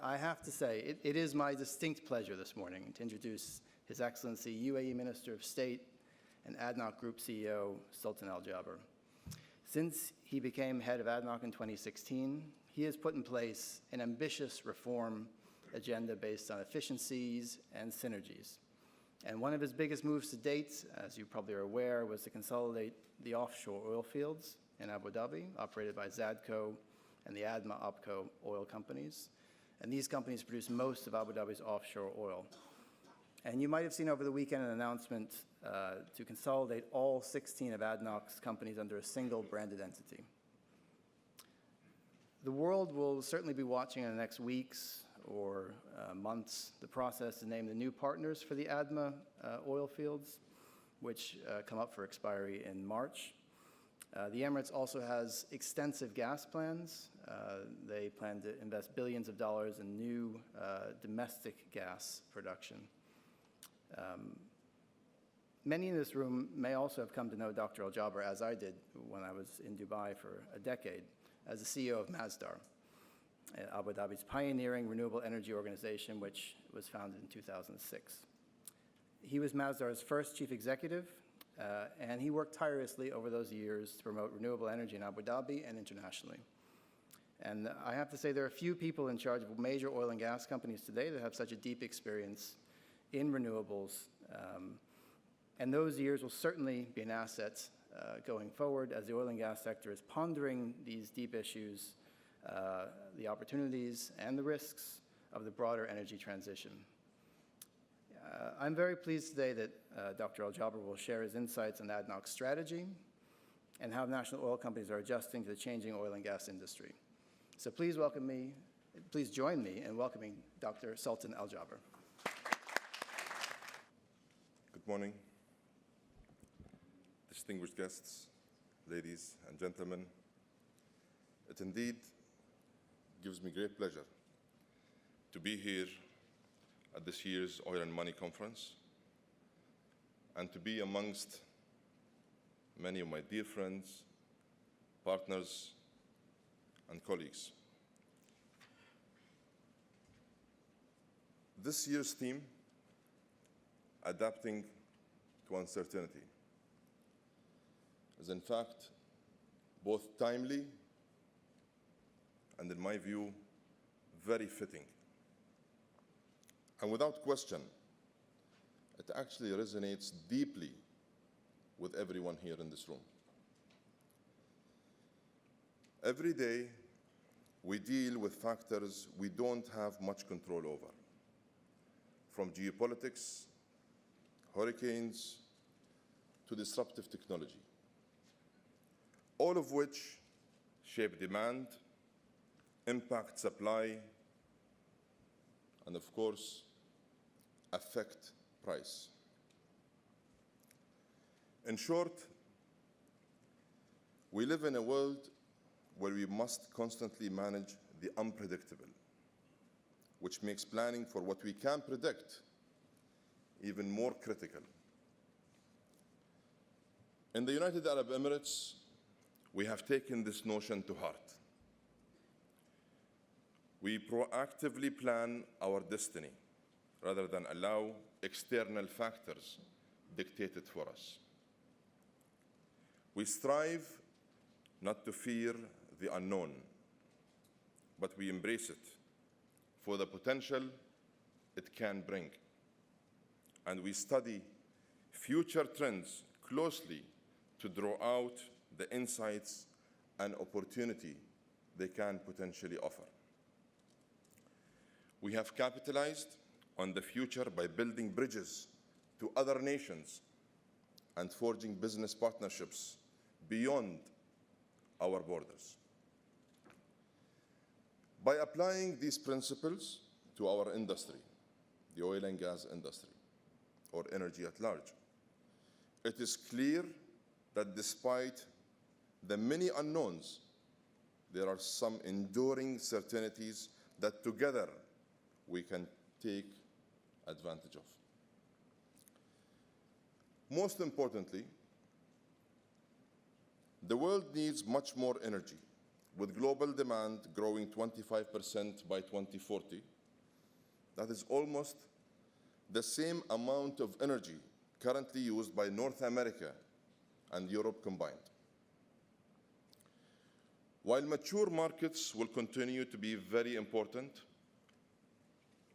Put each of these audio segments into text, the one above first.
I have to say, it is my distinct pleasure this morning to introduce His Excellency UAE Minister of State and ADNOC Group CEO, Sultan Al Jaber. Since he became head of ADNOC in 2016, he has put in place an ambitious reform agenda based on efficiencies and synergies. And one of his biggest moves to date, as you probably are aware, was to consolidate the offshore oil fields in Abu Dhabi, operated by Zadco and the ADMA OPCO oil companies. And these companies produce most of Abu Dhabi's offshore oil. And you might have seen over the weekend an announcement to consolidate all 16 of ADNOC's companies under a single branded entity. The world will certainly be watching in the next weeks or months the process to name the new partners for the ADMA oil fields, which come up for expiry in March. The Emirates also has extensive gas plans. They plan to invest billions of dollars in new domestic gas production. Many in this room may also have come to know Dr. Al Jaber, as I did when I was in Dubai for a decade, as the CEO of Masdar, Abu Dhabi's pioneering renewable energy organization, which was founded in 2006. He was Masdar's first chief executive, and he worked tirelessly over those years to promote renewable energy in Abu Dhabi and internationally. And I have to say there are few people in charge of major oil and gas companies today that have such a deep experience in renewables, and those years will certainly be an asset going forward as the oil and gas sector is pondering these deep issues, the opportunities and the risks of the broader energy transition. I'm very pleased today that Dr. Al Jaber will share his insights on ADNOC's strategy and how national oil companies are adjusting to the changing oil and gas industry. So please join me in welcoming Dr. Sultan Al Jaber. Good morning, distinguished guests, ladies and gentlemen. It indeed gives me great pleasure to be here at this year's Oil and Money Conference and to be amongst many of my dear friends, partners, and colleagues. This year's theme, adapting to uncertainty, is in fact both timely and, in my view, very fitting. And without question, it actually resonates deeply with everyone here in this room. Every day, we deal with factors we don't have much control over, from geopolitics, hurricanes, to disruptive technology, all of which shape demand, impact supply, and of course, affect price. In short, we live in a world where we must constantly manage the unpredictable, which makes planning for what we can predict even more critical. In the United Arab Emirates, we have taken this notion to heart. We proactively plan our destiny rather than allow external factors dictate it for us. We strive not to fear the unknown, but we embrace it for the potential it can bring. And we study future trends closely to draw out the insights and opportunity they can potentially offer. We have capitalized on the future by building bridges to other nations and forging business partnerships beyond our borders. By applying these principles to our industry, the oil and gas industry, or energy at large, it is clear that despite the many unknowns, there are some enduring certainties that together we can take advantage of. Most importantly, the world needs much more energy, with global demand growing 25% by 2040 That is almost the same amount of energy currently used by North America and Europe combined. While mature markets will continue to be very important,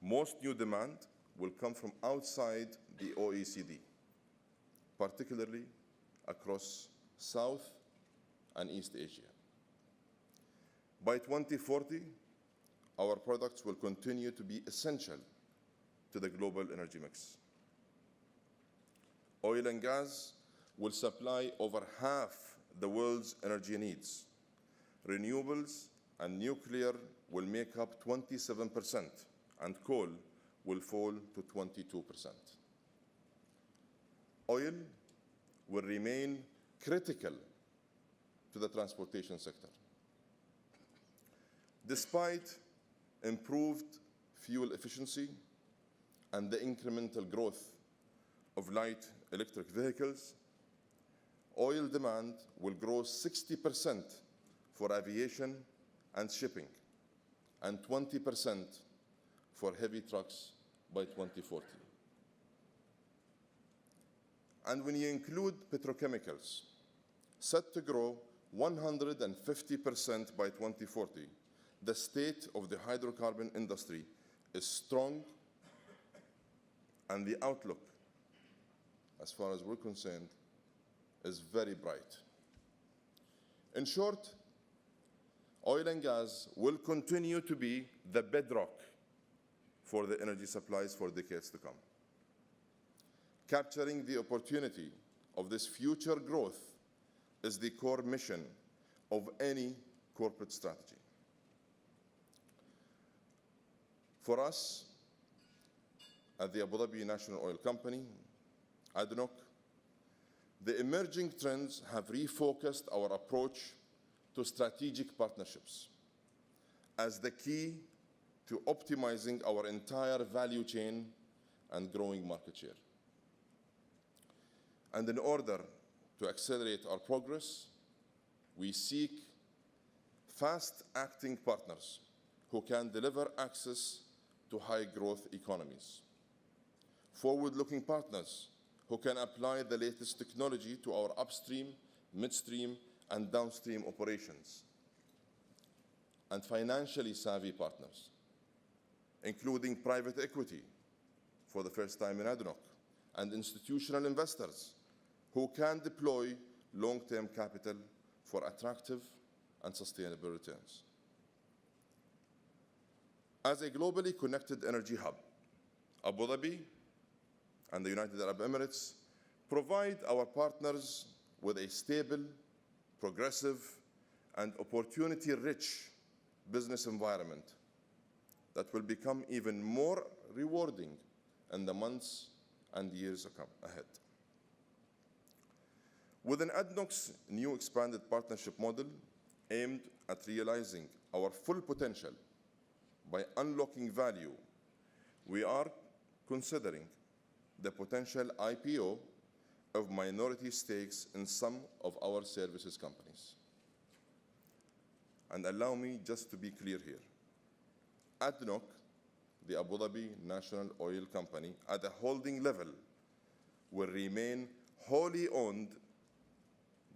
most new demand will come from outside the OECD, particularly across South and East Asia. By 2040, our products will continue to be essential to the global energy mix. Oil and gas will supply over half the world's energy needs. Renewables and nuclear will make up 27%, and coal will fall to 22%. Oil will remain critical to the transportation sector. Despite improved fuel efficiency and the incremental growth of light electric vehicles, oil demand will grow 60% for aviation and shipping, and 20% for heavy trucks by 2040. And when you include petrochemicals, set to grow 150% by 2040, the state of the hydrocarbon industry is strong, and the outlook, as far as we're concerned, is very bright. In short, oil and gas will continue to be the bedrock for the energy supplies for decades to come. Capturing the opportunity of this future growth is the core mission of any corporate strategy. For us, at the Abu Dhabi National Oil Company, ADNOC, the emerging trends have refocused our approach to strategic partnerships as the key to optimizing our entire value chain and growing market share. And in order to accelerate our progress, we seek fast-acting partners who can deliver access to high-growth economies, forward-looking partners who can apply the latest technology to our upstream, midstream, and downstream operations, and financially savvy partners, including private equity for the first time in ADNOC, and institutional investors who can deploy long-term capital for attractive and sustainable returns. As a globally connected energy hub, Abu Dhabi and the United Arab Emirates provide our partners with a stable, progressive, and opportunity-rich business environment that will become even more rewarding in the months and years ahead. Within ADNOC's new expanded partnership model aimed at realizing our full potential by unlocking value, we are considering the potential IPO of minority stakes in some of our services companies. And allow me just to be clear here. ADNOC, the Abu Dhabi National Oil Company, at a holding level, will remain wholly owned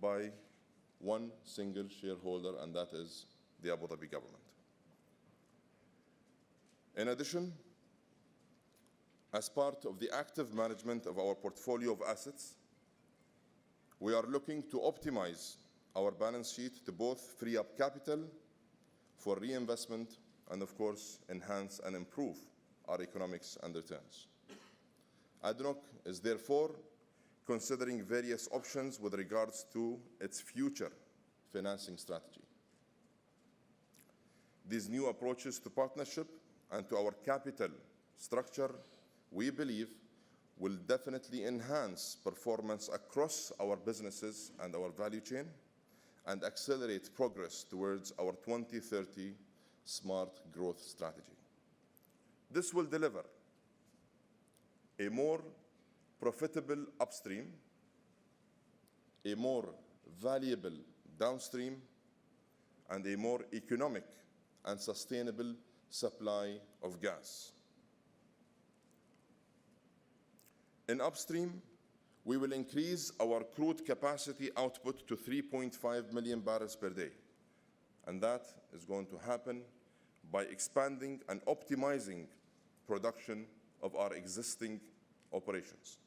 by one single shareholder, and that is the Abu Dhabi government. In addition, as part of the active management of our portfolio of assets, we are looking to optimize our balance sheet to both free up capital for reinvestment and, of course, enhance and improve our economics and returns. ADNOC is therefore considering various options with regards to its future financing strategy. These new approaches to partnership and to our capital structure, we believe, will definitely enhance performance across our businesses and our value chain and accelerate progress towards our 2030 smart growth strategy. This will deliver a more profitable upstream, a more valuable downstream, and a more economic and sustainable supply of gas. In upstream, we will increase our crude capacity output to 3.5 million barrels per day. And that is going to happen by expanding and optimizing production of our existing operations.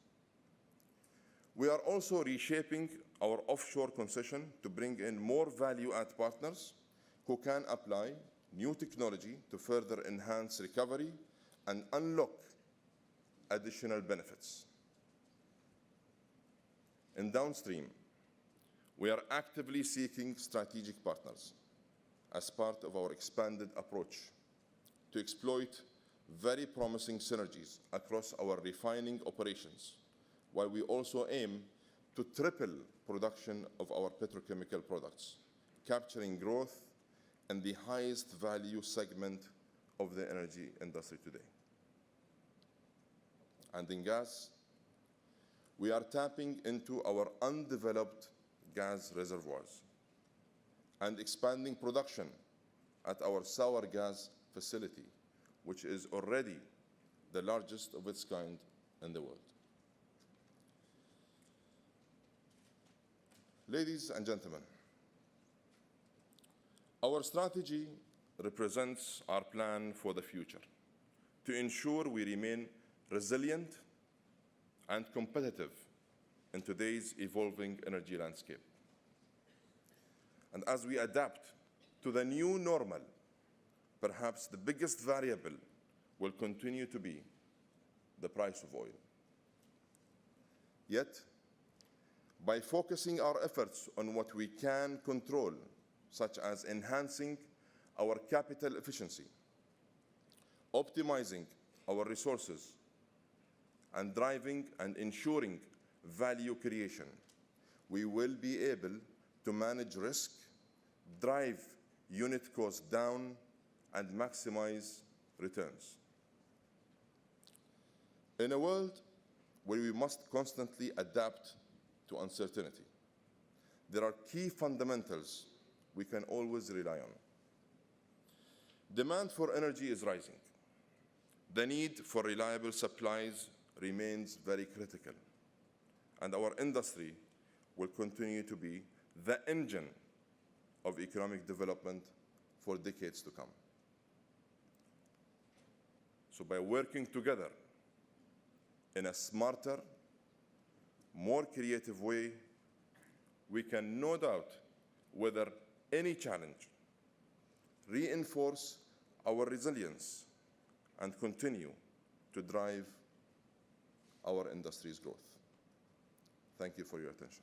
We are also reshaping our offshore concession to bring in more value-add partners who can apply new technology to further enhance recovery and unlock additional benefits. In downstream, we are actively seeking strategic partners as part of our expanded approach to exploit very promising synergies across our refining operations, while we also aim to triple production of our petrochemical products, capturing growth in the highest value segment of the energy industry today. And in gas, we are tapping into our undeveloped gas reservoirs and expanding production at our sour gas facility, which is already the largest of its kind in the world. Ladies and gentlemen, our strategy represents our plan for the future to ensure we remain resilient and competitive in today's evolving energy landscape. And as we adapt to the new normal, perhaps the biggest variable will continue to be the price of oil. Yet, by focusing our efforts on what we can control, such as enhancing our capital efficiency, optimizing our resources, and driving and ensuring value creation, we will be able to manage risk, drive unit costs down, and maximize returns. In a world where we must constantly adapt to uncertainty, there are key fundamentals we can always rely on. Demand for energy is rising. The need for reliable supplies remains very critical, and our industry will continue to be the engine of economic development for decades to come. So by working together in a smarter, more creative way, we can no doubt weather any challenge, reinforce our resilience, and continue to drive our industry's growth. Thank you for your attention.